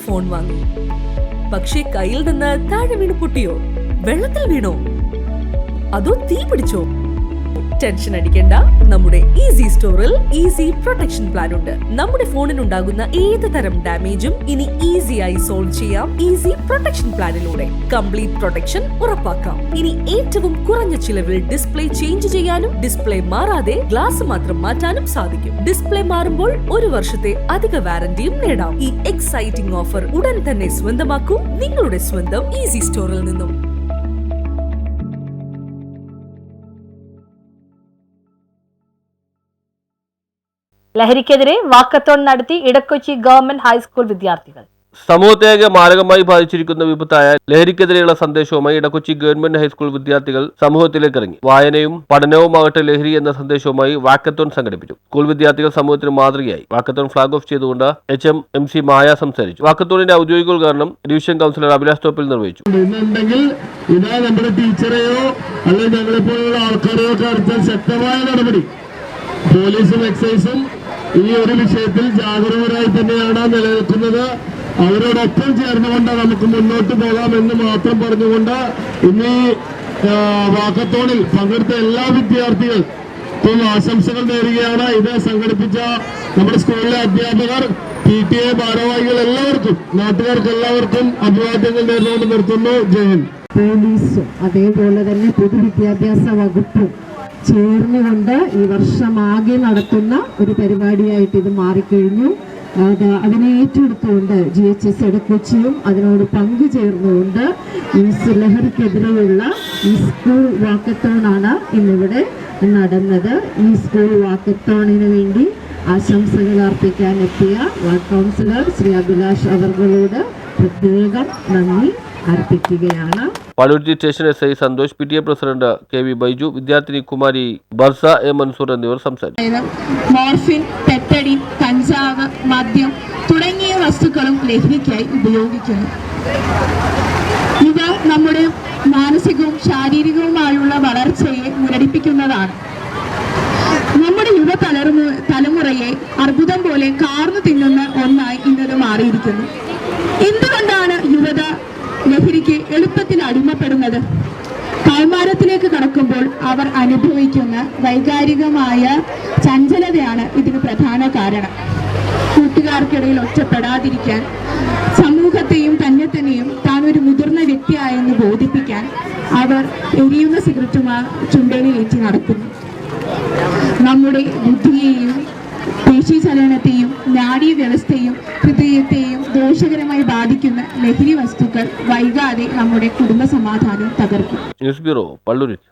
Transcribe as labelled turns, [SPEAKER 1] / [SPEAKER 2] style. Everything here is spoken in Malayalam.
[SPEAKER 1] ഫോൺ വാങ്ങി. പക്ഷേ കയ്യിൽ നിന്ന് താഴെ വീണ് പൊട്ടിയോ? വെള്ളത്തിൽ വീണോ? അതോ തീ പിടിച്ചോ? ടെൻഷൻ അടിക്കേണ്ട, നമ്മുടെ ഈസി സ്റ്റോറിൽ ഈസി പ്രൊട്ടക്ഷൻ പ്ലാൻ ഉണ്ട്. നമ്മുടെ ഫോണിനുണ്ടാകുന്ന ഏത് തരം ഡാമേജും ഇനി ഈസിയായി സോൾവ് ചെയ്യാം ഈസി പ്രൊട്ടക്ഷൻ പ്ലാനിലൂടെ. കംപ്ലീറ്റ് പ്രൊട്ടക്ഷൻ ഉറപ്പാക്കാം. ഇനി ഏറ്റവും കുറഞ്ഞ ചിലവിൽ ഡിസ്പ്ലേ ചേഞ്ച് ചെയ്യാനും ഡിസ്പ്ലേ മാറാതെ ഗ്ലാസ് മാത്രം മാറ്റാനും സാധിക്കും. ഡിസ്പ്ലേ മാറുമ്പോൾ 1 വർഷത്തെ അധിക വാറന്റിയും നേടാം. ഈ എക്സൈറ്റിംഗ് ഓഫർ ഉടൻ തന്നെ സ്വന്തമാക്കൂ നിങ്ങളുടെ സ്വന്തം ഈസി സ്റ്റോറിൽ നിന്നും.
[SPEAKER 2] ലഹരിക്കെതിരെ വാക്കത്തോൺ നടത്തി ഇടക്കൊച്ചി ഗവൺമെന്റ് ഹൈസ്കൂൾ വിദ്യാർത്ഥികൾ.
[SPEAKER 3] സമൂഹത്തെ മാരകമായി ബാധിച്ചിരിക്കുന്ന വിപത്തായ ലഹരിക്കെതിരെയുള്ള സന്ദേശവുമായി ഇടക്കൊച്ചി ഗവൺമെന്റ് ഹൈസ്കൂൾ വിദ്യാർത്ഥികൾ സമൂഹത്തിലേക്ക് ഇറങ്ങി. വായനയും പഠനവുമാകട്ടെ ലഹരി എന്ന സന്ദേശവുമായി വാക്കത്തോൺ സംഘടിപ്പിച്ചു. സ്കൂൾ വിദ്യാർത്ഥികൾ സമൂഹത്തിന് മാതൃകയായി. വാക്കത്തോൺ ഫ്ളാഗ് ഓഫ് ചെയ്തുകൊണ്ട് HMMC മായ സംസാരിച്ചു. വാക്കത്തോണിന്റെ ഔദ്യോഗിക ഉദ്ഘാടനം ഡിവിഷൻ കൗൺസിലർ അഭിലാഷ് തോപ്പിൽ നിർവഹിച്ചു.
[SPEAKER 4] ഇതാ നമ്മുടെ ടീച്ചറെയോ അല്ലെങ്കിൽ ഞങ്ങളെ പോലുള്ള ആൾക്കാരെയോ അടുത്ത ശക്തമായ നടപടി പോലീസും എക്സൈസും ഈ ഒരു വിഷയത്തിൽ ജാഗരൂകരായി തന്നെയാണ് നിലനിൽക്കുന്നത്. അവരോടൊപ്പം ചേർന്നുകൊണ്ട് നമുക്ക് മുന്നോട്ട് പോകാമെന്ന് മാത്രം പറഞ്ഞുകൊണ്ട് ഇന്ന് വാക്കത്തോണിൽ പങ്കെടുത്ത എല്ലാ വിദ്യാർത്ഥികൾക്കും ആശംസകൾ നേരുകയാണ്. ഇത് സംഘടിപ്പിച്ച നമ്മുടെ സ്കൂളിലെ അധ്യാപകർ, PTA ഭാരവാഹികൾ എല്ലാവർക്കും, നാട്ടുകാർക്ക് എല്ലാവർക്കും അഭിവാദ്യങ്ങൾ നേർന്നുകൊണ്ട് നിർത്തുന്നു. ജയ് ഹിന്ദ്.
[SPEAKER 5] പോലീസും അതേപോലെ തന്നെ പൊതുവിദ്യാഭ്യാസ വകുപ്പും ചേർന്നുകൊണ്ട് ഈ വർഷമാകെ നടത്തുന്ന ഒരു പരിപാടിയായിട്ട് ഇത് മാറിക്കഴിഞ്ഞു. അതിനെ ഏറ്റെടുത്തുകൊണ്ട് GHS ഇടക്കൊച്ചിയും അതിനോട് പങ്കുചേർന്നുകൊണ്ട് ഈ ലഹരിക്കെതിരെയുള്ള ഈ സ്കൂൾ വാക്കത്തോണാണ് ഇന്നിവിടെ നടന്നത്. ഈ സ്കൂൾ വാക്കത്തോണിന് വേണ്ടി ആശംസകൾ അർപ്പിക്കാൻ എത്തിയ വാർഡ് കൗൺസിലർ ശ്രീ അഭിലാഷ് അവർകളോട് പ്രത്യേകം നന്ദി അർപ്പിക്കുകയാണ്.
[SPEAKER 3] Paluruthi station SI Santhosh, PTA president KV Baiju, വിദ്യാർത്ഥിനി കുമാരി ബർസ A മൻസൂർ എന്നിവർ സംസാരിച്ചു.
[SPEAKER 6] മോർഫിൻ, പെറ്റഡിൻ, കഞ്ചാവ്, മദ്യം തുടങ്ങിയ വസ്തുക്കളും ലഹരിക്കായി ഉപയോഗിക്കുന്നു. ഇവ നമ്മുടെ മാനസികവും ശാരീരികവുമായുള്ള വളർച്ചയെ മുരടിപ്പിക്കുന്നതാണ്. നമ്മുടെ യുവ തലമുറയെ അർബുദം പോലെ കാർന്നു തിന്നുന്ന ഒന്നായി ഇന്നത് മാറിയിരിക്കുന്നു. എന്തുകൊണ്ടാണ് യുവത ലഹരിക്ക് എളുപ്പത്തിൽ അടിമപ്പെടുന്നത്? കൗമാരത്തിലേക്ക് കടക്കുമ്പോൾ അവർ അനുഭവിക്കുന്ന വൈകാരികമായ ചഞ്ചലതയാണ് ഇതിന് പ്രധാന കാരണം. കൂട്ടുകാർക്കിടയിൽ ഒറ്റപ്പെടാതിരിക്കാൻ, സമൂഹത്തെയും തന്നെയും താൻ ഒരു മുതിർന്ന വ്യക്തിയായെന്ന് ബോധിപ്പിക്കാൻ അവർ എരിയുന്ന സിഗരറ്റുമായി ചുണ്ടലിലേറ്റി നടക്കുന്നു. നമ്മുടെ ബുദ്ധിയെയും പേശീചലനത്തെയും നാഡീവ്യവസ്ഥയും ഹൃദയത്തെയും ദോഷകരമായി ബാധിക്കുന്ന ലഹരി വസ്തുക്കൾ വൈകാതെ നമ്മുടെ കുടുംബ സമാധാനം തകർക്കും.
[SPEAKER 3] News bureau, Palluruthy.